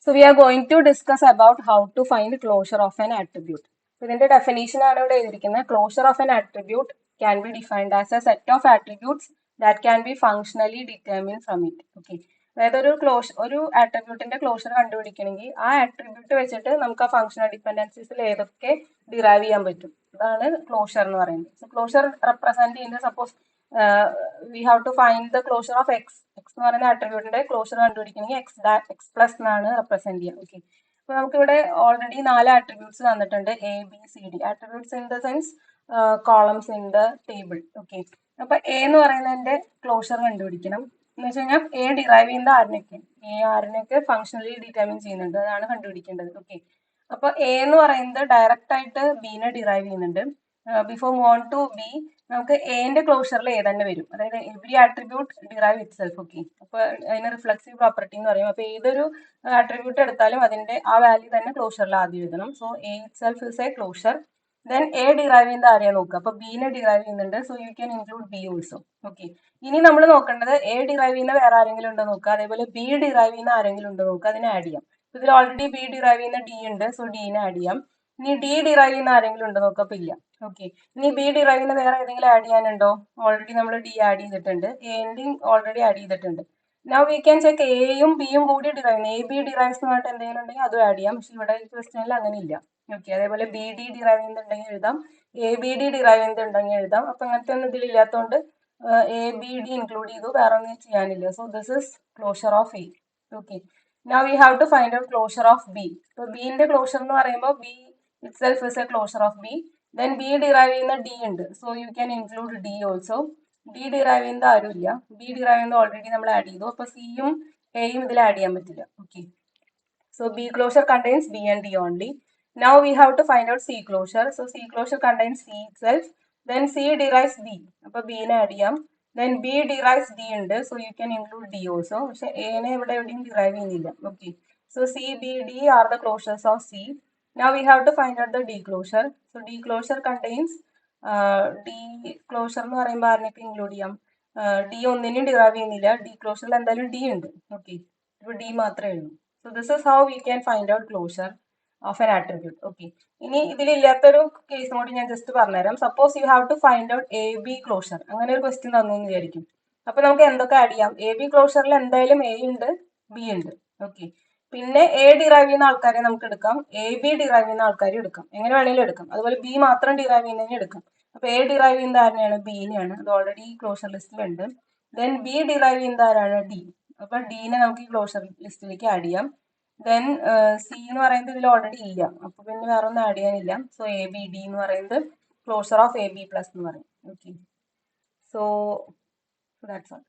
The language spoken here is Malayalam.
So we are going to discuss about how to find closure of an attribute. So ഇതിന്റെ definition ആണ് ഇവിടെ എഴുതിയിരിക്കുന്നത്. Closure of an attribute can be defined as a set of attributes that can be functionally determined from it. Okay. അതായത് ഒരു ആട്രിബ്യൂട്ടിന്റെ ക്ലോഷർ കണ്ടുപിടിക്കണമെങ്കിൽ ആ ആട്രിബ്യൂട്ട് വെച്ചിട്ട് നമുക്ക് ആ ഫംഗ്ഷണൽ ഡിപ്പെൻഡൻസീസിൽ ഏതൊക്കെ ഡിറൈവ് ചെയ്യാൻ പറ്റും. അതാണ് ക്ലോഷർ എന്ന് പറയുന്നത്. സോ ക്ലോഷർ റെപ്രസെന്റ് ചെയ്യുന്നത് suppose we have to find the closure of x എന്ന് പറയുന്ന ആട്രിബ്യൂട്ടിന്റെ ക്ലോഷർ കണ്ടുപിടിക്കണമെങ്കിൽ എക്സ് പ്ലസ് എന്നാണ് റെപ്രസെന്റ് ചെയ്യുക. ഓക്കെ, അപ്പൊ നമുക്കിവിടെ ഓൾറെഡി 4 ആട്രിബ്യൂട്ട്സ് തന്നിട്ടുണ്ട്, A B C D attributes in the sense columns in the table. Okay, അപ്പൊ എ എന്ന് പറയുന്നതിന്റെ ക്ലോഷർ കണ്ടുപിടിക്കണം എന്ന് വെച്ച് കഴിഞ്ഞാൽ എ ഡിറൈവ് ചെയ്യുന്ന ആരിനൊക്കെ ഫംഗ്ഷണലി ഡിറ്റർമിൻ ചെയ്യുന്നുണ്ട്, അതാണ് കണ്ടുപിടിക്കേണ്ടത്. ഓക്കെ, അപ്പൊ എ എന്ന് പറയുന്നത് ഡയറക്റ്റ് ആയിട്ട് ബിനെ ഡിറൈവ് ചെയ്യുന്നുണ്ട്. Before move on to B, നമുക്ക് എന്റെ ക്ലോഷറിൽ ഏ തന്നെ വരും, അതായത് every attribute derive itself. Okay, അപ്പൊ അതിന് റിഫ്ലക്സീവ് പ്രോപ്പർട്ടി എന്ന് പറയും. അപ്പൊ ഏതൊരു ആട്രിബ്യൂട്ട് എടുത്താലും അതിന്റെ ആ വാല്യൂ തന്നെ ക്ലോഷറിൽ ആദ്യം എഴുതണം. So A it self is a closure. Then A derive ചെയ്യുന്ന ആരെയാ നോക്കുക, അപ്പൊ ബിനെ ഡിറൈവ് ചെയ്യുന്നുണ്ട്. So you can include B also. Okay, ഇനി നമ്മൾ നോക്കേണ്ടത് എ ഡിറൈവ് ചെയ്യുന്ന വേറെ ആരെങ്കിലും ഉണ്ടോ നോക്കുക, അതേപോലെ ബി ഡിറൈവ് ചെയ്യുന്ന ആരെങ്കിലും ഉണ്ടോ നോക്കുക, അതിനെ ആഡ് ചെയ്യാം. ഇതിൽ ഓൾറെഡി ബി ഡിറൈവ് ചെയ്യുന്ന ഡി ഉണ്ട്, സോ ഡിനെ ആഡ് ചെയ്യാം. ഇനി ഡി ഡിറൈവ് ചെയ്യുന്ന ആരെങ്കിലും ഉണ്ടോ നോക്കുക, അപ്പൊ ഇല്ല. ഓക്കെ, ഇനി ബി ഡിറൈവ് ചെയ്യുന്ന വേറെ ഏതെങ്കിലും ആഡ് ചെയ്യാനുണ്ടോ? ഓൾറെഡി നമ്മൾ ഡി ആഡ് ചെയ്തിട്ടുണ്ട്, എന്റെയും ഓൾറെഡി ആഡ് ചെയ്തിട്ടുണ്ട്. നൗ വി ക്യാൻ ചെക്ക് എയും ബിയും കൂടി ഡിറൈവ് എ ബി ഡിറൈവ്സ് എന്ന് പറഞ്ഞിട്ട് എന്തെങ്കിലും ഉണ്ടെങ്കിൽ അതും ആഡ് ചെയ്യാം. പക്ഷെ ഇവിടെ ക്വസ്റ്റ്യനിൽ അങ്ങനെ ഇല്ല. ഓക്കെ, അതേപോലെ ബി ഡി ഡിറൈവ് ചെയ്യുന്നുണ്ടെങ്കിൽ എഴുതാം, എ ബി ഡി ഡിറൈവ് ചെയ്യുന്നുണ്ടെങ്കിൽ എഴുതാം. അപ്പൊ അങ്ങനത്തെ ഒന്നും ഇതിലില്ലാത്തതുകൊണ്ട് എ ബി ഡി ഇൻക്ലൂഡ് ചെയ്തു, വേറെ ഒന്നും ചെയ്യാനില്ല. So this is closure of A. Okay, now we have to find out closure of B. ഇപ്പൊ ബിന്റെ ക്ലോഷർ എന്ന് പറയുമ്പോൾ B itself is a closure of B. Then B derive ചെയ്യുന്ന ഡി ഉണ്ട്, so you can include D also. D derive ചെയ്യുന്നത് ആരുമില്ല, ബി ഡിറൈവ് ചെയ്യുന്നത് ഓൾറെഡി നമ്മൾ ആഡ് ചെയ്തു. അപ്പൊ സിയും എയും ഇതിൽ ആഡ് ചെയ്യാൻ പറ്റില്ല. Okay, so B closure contains B and D only. Now we have to find out C closure. So C closure contains C itself. Then C derives B. അപ്പോൾ B നെ ആഡ് ചെയ്യാം. Then B derives D ഉണ്ട്, so you can include D also. പക്ഷെ A നെ ഇവിടെ എവിടെയും ഡിറൈവ് ചെയ്യുന്നില്ല. Okay, so C, B, D are the closures of C. Now we have to find out the D closure. So D closure contains D closure എന്ന് പറയുമ്പോൾ ആരിനൊക്കെ ഇൻക്ലൂഡ് ചെയ്യാം? D ഒന്നിനും ഡിറൈവ് ചെയ്യുന്നില്ല, D closureൽ എന്തായാലും D ഉണ്ട്. ഓക്കെ, ഇപ്പോൾ D മാത്രമേ ഉള്ളൂ. So this is how we can find out closure of an attribute. Okay, ഇനി ഇതിലില്ലാത്തൊരു കേസ് കൂടി ഞാൻ ജസ്റ്റ് പറഞ്ഞുതരാം. Suppose you have to find out A B closure, അങ്ങനെ ഒരു ക്വസ്റ്റ്യൻ തന്നു എന്ന് വിചാരിക്കും. അപ്പൊ നമുക്ക് എന്തൊക്കെ ആഡ് ചെയ്യാം? എ ബി ക്ലോഷറിൽ എന്തായാലും എ ഉണ്ട്, ബി ഉണ്ട്. ഓക്കെ, പിന്നെ എ ഡിറൈവ് ചെയ്യുന്ന ആൾക്കാരെ നമുക്ക് എടുക്കാം, എ ബി ഡിറൈവ് ചെയ്യുന്ന ആൾക്കാരെ എടുക്കാം, എങ്ങനെ വേണമെങ്കിലും എടുക്കാം. അതുപോലെ ബി മാത്രം ഡിറൈവ് ചെയ്യുന്നതിനെ എടുക്കാം. അപ്പൊ എ ഡിറൈവ് ചെയ്യുന്ന ആരാണ്? ബിനെയാണ്, അത് ഓൾറെഡി ക്ലോഷർ ലിസ്റ്റിലുണ്ട്. ദെൻ ബി ഡിറൈവ് ചെയ്യുന്ന ആരാണ്? ഡി. അപ്പൊ ഡീനെ നമുക്ക് ഈ ക്ലോഷർ ലിസ്റ്റിലേക്ക് ആഡ് ചെയ്യാം. ദെൻ സി എന്ന് പറയുന്നത് ഇതിൽ ഓൾറെഡി ഇല്ല, അപ്പൊ പിന്നെ വേറെ ഒന്നും ആഡ് ചെയ്യാനില്ല. സോ എ ബി ഡി എന്ന് പറയുന്നത് closure of A B plus എന്ന് പറയും. Okay, so that's all.